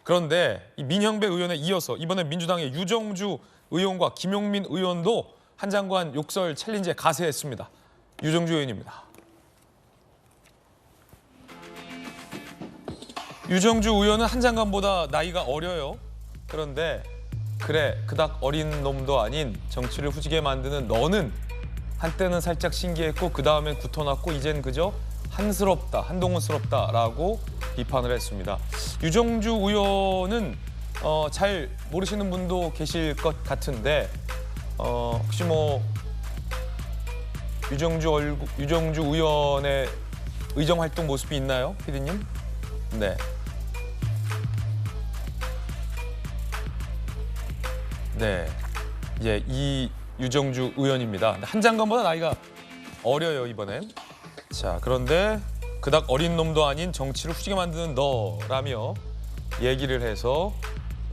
그런데 이 민형배 의원에 이어서 이번에 민주당의 유정주 의원과 김용민 의원도 한 장관 욕설 챌린지에 가세했습니다. 유정주 의원입니다. 유정주 의원은 한 장관보다 나이가 어려요. 그런데 그래 그닥 어린 놈도 아닌 정치를 후지게 만드는 너는 한때는 살짝 신기했고 그 다음엔 굳어놨고 이젠 그저 한스럽다, 한동훈스럽다라고 비판을 했습니다. 유정주 의원은 잘 모르시는 분도 계실 것 같은데 혹시 뭐 유정주 의원의 의정 활동 모습이 있나요, 피디님? 네. 네, 예, 이 유정주 의원입니다. 한 장관보다 나이가 어려요 이번엔. 자, 그런데 그닥 어린 놈도 아닌 정치를 후지게 만드는 너라며 얘기를 해서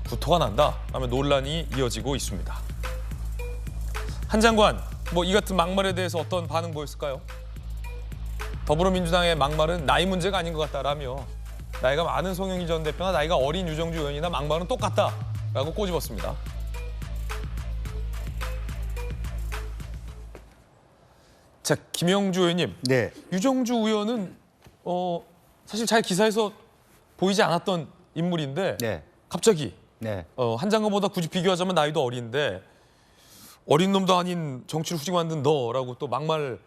구토가 난다 라며 논란이 이어지고 있습니다. 한 장관, 뭐 이 같은 막말에 대해서 어떤 반응 보였을까요? 더불어민주당의 막말은 나이 문제가 아닌 것 같다라며 나이가 많은 송영길 전 대표나 나이가 어린 유정주 의원이나 막말은 똑같다라고 꼬집었습니다. 자, 김영주 의원님. 네. 유정주 의원은 사실 잘 기사에서 보이지 않았던 인물인데 네. 갑자기 네. 한 장관보다 굳이 비교하자면 나이도 어린데 어린 놈도 아닌 정치를 후지게 만든 너라고 또 막말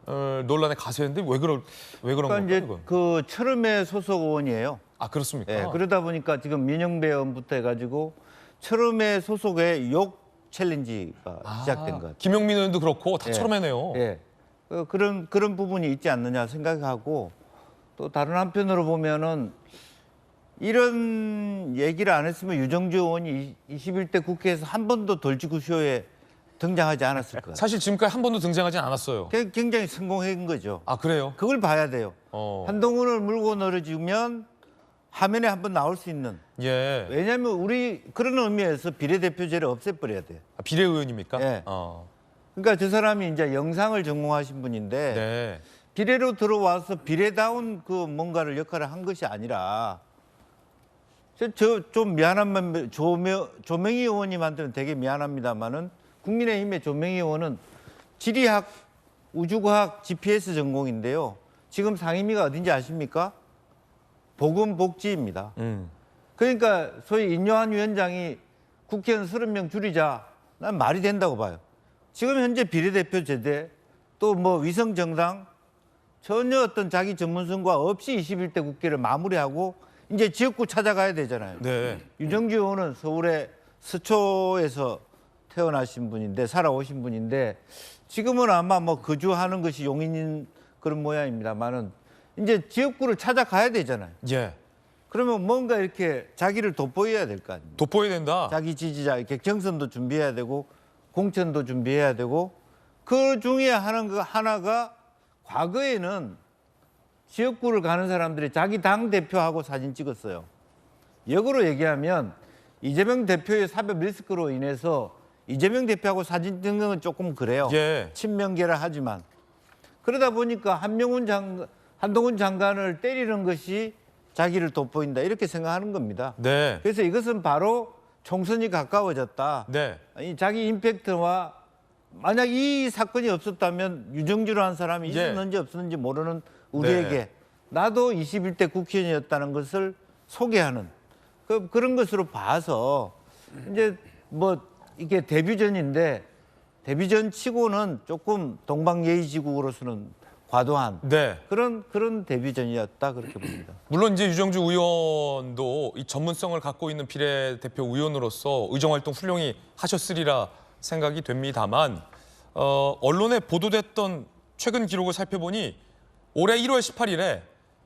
논란에 가세했는데 왜 그런 그러니까 건가요? 이제 이건? 그 철음의 소속 의원이에요. 아, 그렇습니까? 네. 그러다 보니까 지금 민영배 의원부터 해가지고 철음의 소속의 욕 챌린지가 시작된 것 같아요. 김용민 의원도 그렇고 다 예. 철험해네요. 예. 그런 부분이 있지 않느냐 생각하고 또 다른 한편으로 보면은 이런 얘기를 안 했으면 유정주 의원이 21대 국회에서 한 번도 돌직구쇼에 등장하지 않았을 거예요. 사실 지금까지 한 번도 등장하진 않았어요. 굉장히 성공한 거죠. 아, 그래요? 그걸 봐야 돼요. 한동훈을 물고 늘어지면 화면에 한번 나올 수 있는. 예. 왜냐하면 우리 그런 의미에서 비례대표제를 없애버려야 돼요. 아, 비례 의원입니까? 예. 그러니까 저 사람이 이제 영상을 전공하신 분인데 네. 비례로 들어와서 비례다운 그 뭔가를 역할을 한 것이 아니라 좀 미안한 조명희 의원님한테는 되게 미안합니다만은 국민의힘의 조명희 의원은 지리학, 우주과학, GPS 전공인데요. 지금 상임위가 어딘지 아십니까? 보건복지입니다. 그러니까 소위 인요한 위원장이 국회의원 30명 줄이자. 난 말이 된다고 봐요. 지금 현재 비례대표제대 또 뭐 위성정당 전혀 어떤 자기 전문성과 없이 21대 국회를 마무리하고 이제 지역구 찾아가야 되잖아요. 네. 유정주 의원은 서울의 서초에서 태어나신 분인데 살아오신 분인데 지금은 아마 뭐 거주하는 것이 용인인 그런 모양입니다만은 이제 지역구를 찾아가야 되잖아요. 예. 그러면 뭔가 이렇게 자기를 돋보여야 될 거 아닙니까? 돋보여야 된다. 자기 지지자 이렇게 경선도 준비해야 되고 공천도 준비해야 되고 그 중에 하나가 과거에는 지역구를 가는 사람들이 자기 당 대표하고 사진 찍었어요. 역으로 얘기하면 이재명 대표의 사법 리스크로 인해서 이재명 대표하고 사진 찍는 건 조금 그래요. 예. 친명계라 하지만 그러다 보니까 한동훈 장관을 때리는 것이 자기를 돋보인다 이렇게 생각하는 겁니다. 네. 그래서 이것은 바로 총선이 가까워졌다. 네. 이 자기 임팩트와 만약 이 사건이 없었다면 유정주라는 사람이 있었는지 없었는지 모르는 우리에게 네. 나도 21대 국회의원이었다는 것을 소개하는 그런 것으로 봐서 이제 뭐 이게 데뷔전인데 데뷔전 치고는 조금 동방예의지국으로서는 과도한 네. 그런 데뷔전이었다 그렇게 봅니다. 물론 이제 유정주 의원도 이 전문성을 갖고 있는 비례대표 의원으로서 의정활동 훌륭히 하셨으리라 생각이 됩니다만 언론에 보도됐던 최근 기록을 살펴보니 올해 1월 18일에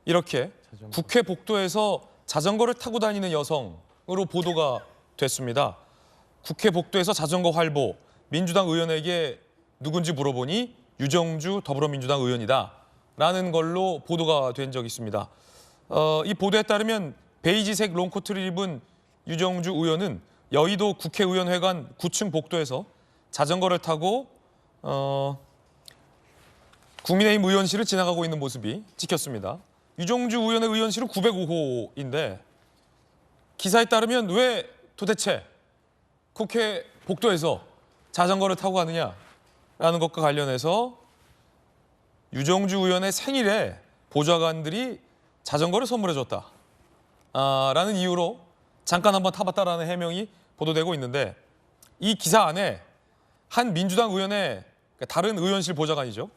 이렇게 국회 복도에서 자전거를 타고 다니는 여성으로 보도가 됐습니다. 국회 복도에서 자전거 활보, 민주당 의원에게 누군지 물어보니 유정주 더불어민주당 의원이다 라는 걸로 보도가 된 적이 있습니다. 이 보도에 따르면 베이지색 롱코트를 입은 유정주 의원은 여의도 국회의원회관 9층 복도에서 자전거를 타고 국민의힘 의원실을 지나가고 있는 모습이 찍혔습니다. 유정주 의원의 의원실은 905호인데 기사에 따르면 왜 도대체 국회 복도에서 자전거를 타고 가느냐라는 것과 관련해서 유정주 의원의 생일에 보좌관들이 자전거를 선물해줬다. 라는 이유로 잠깐 한번 타봤다라는 해명이 보도되고 있는데 이 기사 안에 한 민주당 의원의 다른 의원실 보좌관이죠.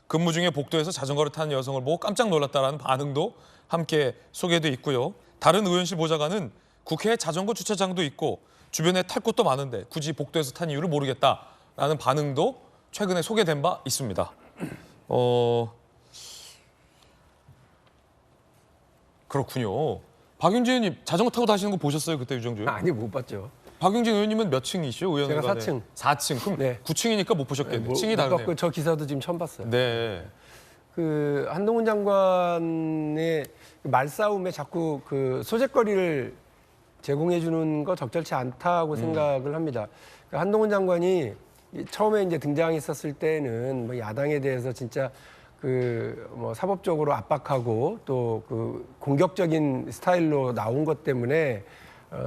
근무 중에 복도에서 자전거를 타는 여성을 보고 깜짝 놀랐다라는 반응도 함께 소개돼 있고요. 다른 의원실 보좌관은 국회에 자전거 주차장도 있고 주변에 탈 곳도 많은데 굳이 복도에서 탄 이유를 모르겠다라는 반응도 최근에 소개된 바 있습니다. 그렇군요. 박용진 의원님 자전거 타고 다니는 거 보셨어요? 그때 유정주 의원? 아니 못 봤죠. 박용진 의원님은 몇 층이시죠? 의원회관에? 제가 4층. 4층. 그럼 네. 9층이니까 못 보셨겠네요. 층이 못 다르네요. 봤고 저 기사도 지금 처음 봤어요. 네. 그 한동훈 장관의 말싸움에 자꾸 그 소재거리를 제공해 주는 거 적절치 않다고 생각을 합니다. 그러니까 한동훈 장관이 처음에 이제 등장했었을 때는 뭐 야당에 대해서 진짜 그 뭐 사법적으로 압박하고 또 그 공격적인 스타일로 나온 것 때문에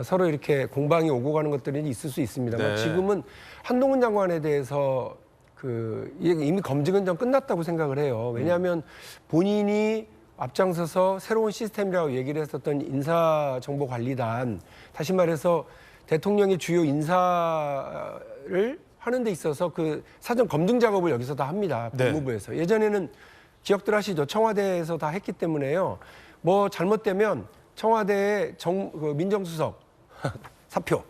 서로 이렇게 공방이 오고 가는 것들이 있을 수 있습니다만 네. 지금은 한동훈 장관에 대해서 그 이미 검증은 좀 끝났다고 생각을 해요. 왜냐하면 본인이 앞장서서 새로운 시스템이라고 얘기를 했었던 인사정보관리단, 다시 말해서 대통령의 주요 인사를 하는 데 있어서 그 사전 검증 작업을 여기서 다 합니다. 네. 법무부에서. 예전에는 기억들 하시죠. 청와대에서 다 했기 때문에요. 뭐 잘못되면 청와대의 그 민정수석 사표,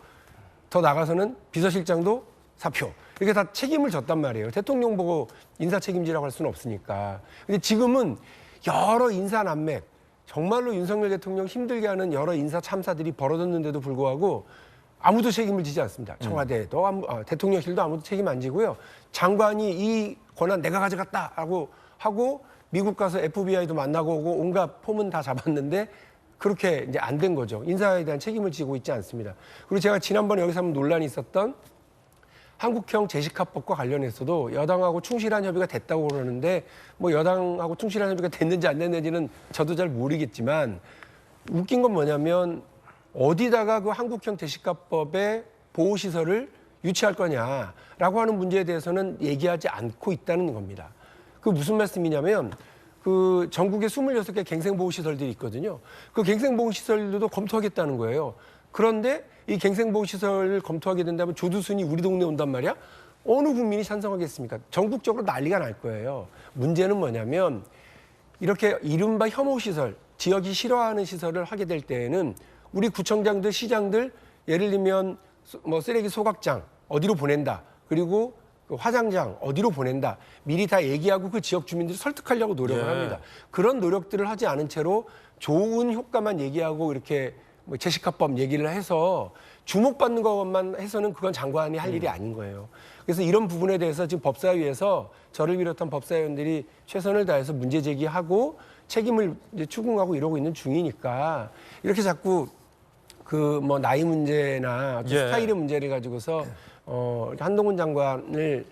더 나가서는 비서실장도 사표. 이렇게 다 책임을 졌단 말이에요. 대통령 보고 인사 책임지라고 할 수는 없으니까. 근데 지금은 여러 인사 난맥, 정말로 윤석열 대통령 힘들게 하는 여러 인사 참사들이 벌어졌는데도 불구하고 아무도 책임을 지지 않습니다. 청와대도 대통령실도 아무도 책임 안 지고요. 장관이 이 권한 내가 가져갔다라고 하고 미국 가서 FBI도 만나고 오고 온갖 폼은 다 잡았는데 그렇게 이제 안 된 거죠. 인사에 대한 책임을 지고 있지 않습니다. 그리고 제가 지난번에 여기서 한번 논란이 있었던 한국형 제시카법과 관련해서도 여당하고 충실한 협의가 됐다고 그러는데 뭐 여당하고 충실한 협의가 됐는지 안 됐는지는 저도 잘 모르겠지만 웃긴 건 뭐냐면 어디다가 그 한국형 제시카법의 보호시설을 유치할 거냐라고 하는 문제에 대해서는 얘기하지 않고 있다는 겁니다. 그 무슨 말씀이냐면 그 전국에 26개 갱생보호시설들이 있거든요. 그 갱생보호시설들도 검토하겠다는 거예요. 그런데 이 갱생보호시설을 검토하게 된다면 조두순이 우리 동네 온단 말이야? 어느 국민이 찬성하겠습니까? 전국적으로 난리가 날 거예요. 문제는 뭐냐면 이렇게 이른바 혐오시설, 지역이 싫어하는 시설을 하게 될 때에는 우리 구청장들, 시장들 예를 들면 뭐 쓰레기 소각장 어디로 보낸다. 그리고 그 화장장 어디로 보낸다. 미리 다 얘기하고 그 지역 주민들을 설득하려고 노력을 합니다. 그런 노력들을 하지 않은 채로 좋은 효과만 얘기하고 이렇게 뭐 제시카법 얘기를 해서 주목받는 것만 해서는 그건 장관이 할 일이 아닌 거예요. 그래서 이런 부분에 대해서 지금 법사위에서 저를 비롯한 법사위원들이 최선을 다해서 문제 제기하고 책임을 이제 추궁하고 이러고 있는 중이니까 이렇게 자꾸 그 뭐 나이 문제나 스타일의 문제를 가지고서 한동훈 장관을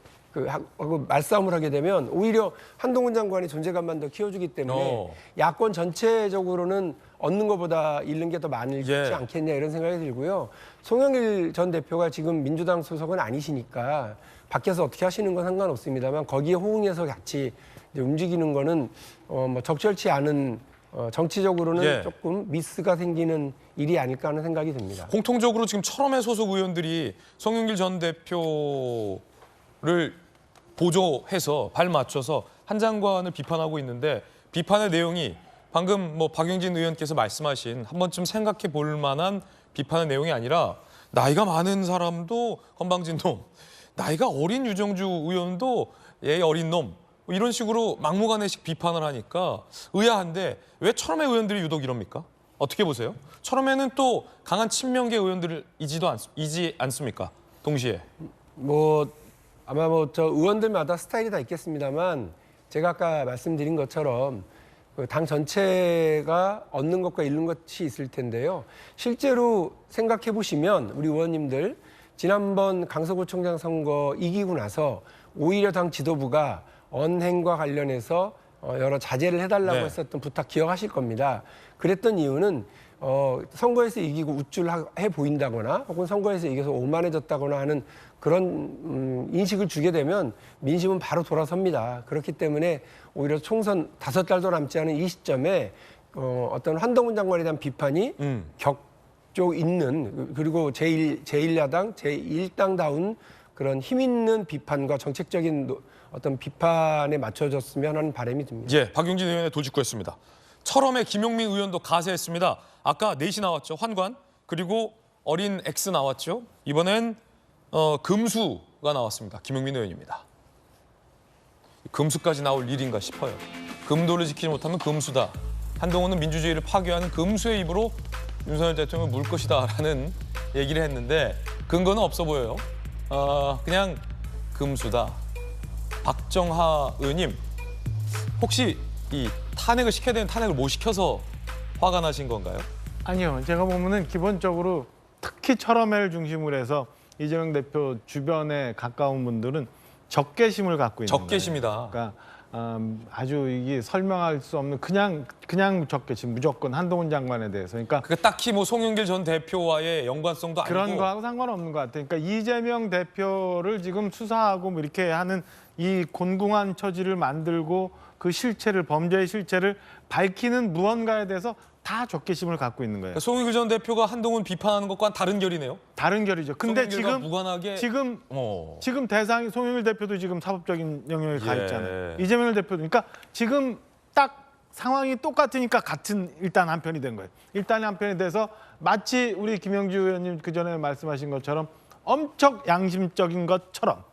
하고 말싸움을 하게 되면 오히려 한동훈 장관이 존재감만 더 키워주기 때문에 야권 전체적으로는 얻는 것보다 잃는 게 더 많지 않겠냐 이런 생각이 들고요. 송영길 전 대표가 지금 민주당 소속은 아니시니까 밖에서 어떻게 하시는 건 상관없습니다만 거기에 호응해서 같이 이제 움직이는 거는 뭐 적절치 않은 정치적으로는 조금 미스가 생기는 일이 아닐까 하는 생각이 듭니다. 공통적으로 지금 철험회 소속 의원들이 송영길 전 대표를 보조해서 발 맞춰서 한 장관을 비판하고 있는데 비판의 내용이 방금 뭐 박용진 의원께서 말씀하신 한 번쯤 생각해 볼 만한 비판의 내용이 아니라 나이가 많은 사람도 건방진 놈, 나이가 어린 유정주 의원도 얘 어린 놈 뭐 이런 식으로 막무가내식 비판을 하니까 의아한데 왜 철험회 의원들이 유독 이럽니까? 어떻게 보세요? 철험회는 또 강한 친명계 의원들이지 않습니까? 동시에. 뭐 아마 뭐 저 의원들마다 스타일이 다 있겠습니다만 제가 아까 말씀드린 것처럼 그 당 전체가 얻는 것과 잃는 것이 있을 텐데요. 실제로 생각해 보시면 우리 의원님들 지난번 강서구청장 선거 이기고 나서 오히려 당 지도부가 언행과 관련해서 여러 자제를 해달라고 했었던 부탁 기억하실 겁니다. 그랬던 이유는 선거에서 이기고 우쭐해 보인다거나 혹은 선거에서 이겨서 오만해졌다거나 하는 그런 인식을 주게 되면 민심은 바로 돌아섭니다. 그렇기 때문에 오히려 총선 5달도 남지 않은 이 시점에 어떤 한동훈 장관에 대한 비판이 격조 있는 그리고 제1야당, 제1당다운 그런 힘 있는 비판과 정책적인 어떤 비판에 맞춰졌으면 하는 바람이 듭니다. 예, 박용진 의원의 돌직구였습니다. 철험의 김용민 의원도 가세했습니다. 아까 넷이 나왔죠. 환관. 그리고 어린 X 나왔죠. 이번엔 금수가 나왔습니다. 김용민 의원입니다. 금수까지 나올 일인가 싶어요. 금도를 지키지 못하면 금수다. 한동훈은 민주주의를 파괴하는 금수의 입으로 윤석열 대통령을 물 것이다라는 얘기를 했는데 근거는 없어 보여요. 그냥 금수다. 박정하 의원님, 혹시 이 탄핵을 시켜야 되는 탄핵을 못 시켜서 화가 나신 건가요? 아니요. 제가 보면은 기본적으로 특히 철험회를 중심으로 해서 이재명 대표 주변에 가까운 분들은 적개심을 갖고 있는 적개심이다. 거예요. 그러니까 아주 이게 설명할 수 없는 그냥 적개심, 무조건 한동훈 장관에 대해서. 그러니까 그 딱히 뭐 송영길 전 대표와의 연관성도 아니고 그런 거하고 상관없는 것 같아요. 그러니까 이재명 대표를 지금 수사하고 뭐 이렇게 하는 이 곤궁한 처지를 만들고 그 실체를, 범죄의 실체를 밝히는 무언가에 대해서 다 적개심을 갖고 있는 거예요. 송영길 전 대표가 한동훈 비판하는 것과는 다른 결이네요. 다른 결이죠. 근데 송영길과 지금 무관하게 지금 대상이 송영길 대표도 지금 사법적인 영역에 가 예. 있잖아요. 이재명 대표도. 그러니까 지금 딱 상황이 똑같으니까 같은 일단 한편이 된 거예요. 일단 한편이 돼서 마치 우리 김영주 의원님 그 전에 말씀하신 것처럼 엄청 양심적인 것처럼,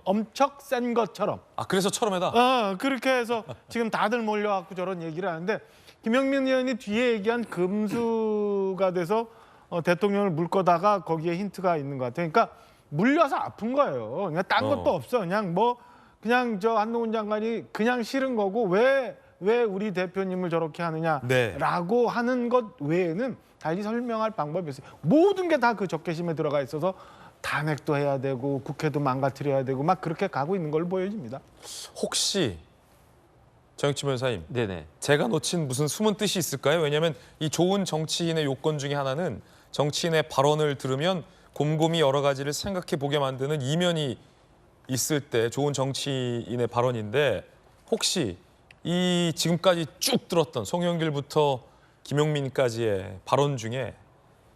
엄청 센 것처럼. 그래서 철험에다. 그렇게 해서 지금 다들 몰려갖고 저런 얘기를 하는데 김영민 의원이 뒤에 얘기한 금수가 돼서 대통령을 물 거다가 거기에 힌트가 있는 것 같아요. 그러니까 물려서 아픈 거예요. 그냥 딴 것도 없어. 그냥 저 한동훈 장관이 그냥 싫은 거고 왜 우리 대표님을 저렇게 하느냐라고 네. 하는 것 외에는 달리 설명할 방법이 없어요. 모든 게 다 그 적개심에 들어가 있어서 탄핵도 해야 되고 국회도 망가뜨려야 되고 막 그렇게 가고 있는 걸로 보여집니다. 혹시 정혁진 변호사님, 네네. 제가 놓친 무슨 숨은 뜻이 있을까요? 왜냐하면 이 좋은 정치인의 요건 중에 하나는 정치인의 발언을 들으면 곰곰이 여러 가지를 생각해 보게 만드는 이면이 있을 때 좋은 정치인의 발언인데 혹시 이 지금까지 쭉 들었던 송영길부터 김용민까지의 발언 중에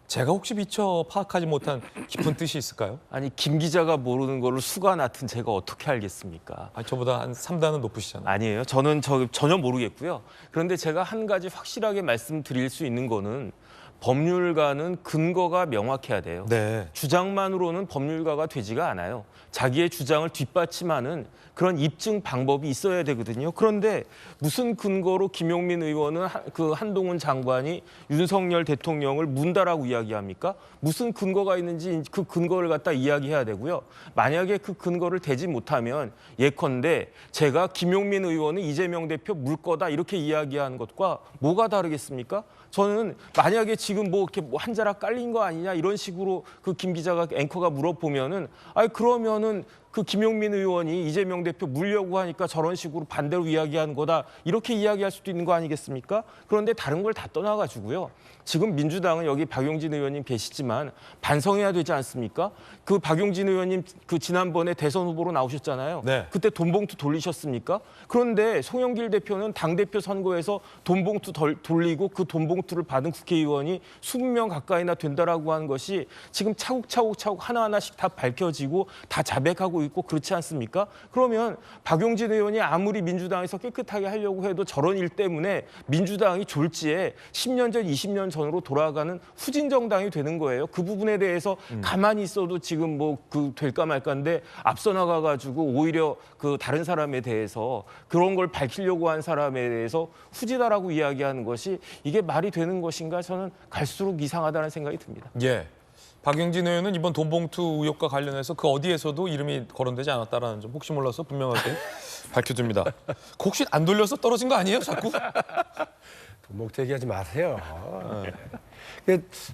제가 혹시 미처 파악하지 못한 깊은 뜻이 있을까요? 아니 김 기자가 모르는 거를 수가 맡은 제가 어떻게 알겠습니까? 저보다 한 3단은 높으시잖아요. 아니에요. 저는 전혀 모르겠고요. 그런데 제가 한 가지 확실하게 말씀드릴 수 있는 거는 법률가는 근거가 명확해야 돼요. 네. 주장만으로는 법률가가 되지가 않아요. 자기의 주장을 뒷받침하는 그런 입증 방법이 있어야 되거든요. 그런데 무슨 근거로 김용민 의원은 그 한동훈 장관이 윤석열 대통령을 문다라고 이야기합니까? 무슨 근거가 있는지 그 근거를 갖다 이야기해야 되고요. 만약에 그 근거를 대지 못하면 예컨대 제가 김용민 의원은 이재명 대표 물 거다 이렇게 이야기하는 것과 뭐가 다르겠습니까? 저는 만약에 지금 뭐 이렇게 한 자락 깔린 거 아니냐 이런 식으로 그 김 기자가 앵커가 물어보면은 그러면은 그 김용민 의원이 이재명 대표 물려고 하니까 저런 식으로 반대로 이야기하는 거다 이렇게 이야기할 수도 있는 거 아니겠습니까? 그런데 다른 걸 다 떠나가지고요. 지금 민주당은 여기 박용진 의원님 계시지만 반성해야 되지 않습니까? 그 박용진 의원님 그 지난번에 대선 후보로 나오셨잖아요. 네. 그때 돈봉투 돌리셨습니까? 그런데 송영길 대표는 당대표 선거에서 돈봉투 돌리고 그 돈봉투를 받은 국회의원이 20명 가까이나 된다라고 하는 것이 지금 차곡차곡 하나하나씩 다 밝혀지고 다 자백하고 있고 그렇지 않습니까? 그러면 박용진 의원이 아무리 민주당에서 깨끗하게 하려고 해도 저런 일 때문에 민주당이 졸지에 10년 전, 20년 전으로 돌아가는 후진 정당이 되는 거예요. 그 부분에 대해서 가만히 있어도 지금 뭐 그 될까 말까인데 앞서 나가가지고 오히려 그 다른 사람에 대해서 그런 걸 밝히려고 한 사람에 대해서 후지다라고 이야기하는 것이 이게 말이 되는 것인가 저는 갈수록 이상하다는 생각이 듭니다. 예. 박용진 의원은 이번 돈봉투 의혹과 관련해서 그 어디에서도 이름이 거론되지 않았다라는 점 혹시 몰라서 분명하게 밝혀줍니다. 혹시 안 돌려서 떨어진 거 아니에요, 자꾸? 돈봉투 얘기하지 마세요.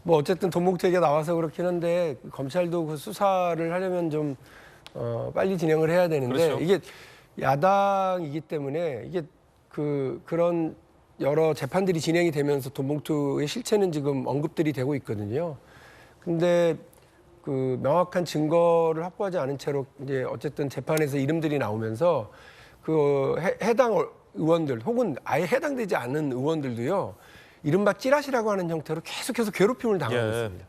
뭐 어쨌든 돈봉투 얘기가 나와서 그렇긴 한데 검찰도 그 수사를 하려면 좀 빨리 진행을 해야 되는데 그렇죠. 이게 야당이기 때문에 이게 그런 여러 재판들이 진행이 되면서 돈봉투의 실체는 지금 언급들이 되고 있거든요. 근데 그 명확한 증거를 확보하지 않은 채로 이제 어쨌든 재판에서 이름들이 나오면서 그 해당 의원들 혹은 아예 해당되지 않은 의원들도요. 이른바 찌라시라고 하는 형태로 계속해서 괴롭힘을 당하고 있습니다.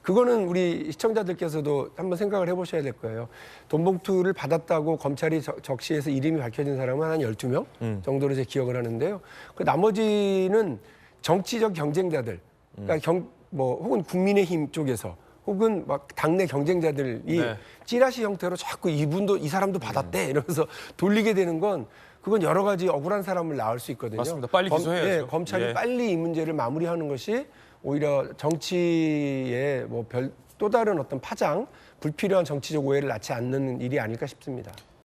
그거는 우리 시청자들께서도 한번 생각을 해보셔야 될 거예요. 돈봉투를 받았다고 검찰이 적시해서 이름이 밝혀진 사람은 한 12명 정도로 제 기억을 하는데요. 그 나머지는 정치적 경쟁자들, 그러니까 혹은 국민의힘 쪽에서 혹은 막 당내 경쟁자들이 네. 찌라시 형태로 자꾸 이 사람도 받았대 이러면서 돌리게 되는 건 그건 여러 가지 억울한 사람을 낳을 수 있거든요. 맞습니다. 빨리 기소해야죠. 검찰이 예. 빨리 이 문제를 마무리하는 것이 오히려 정치에 또 다른 어떤 파장, 불필요한 정치적 오해를 낳지 않는 일이 아닐까 싶습니다.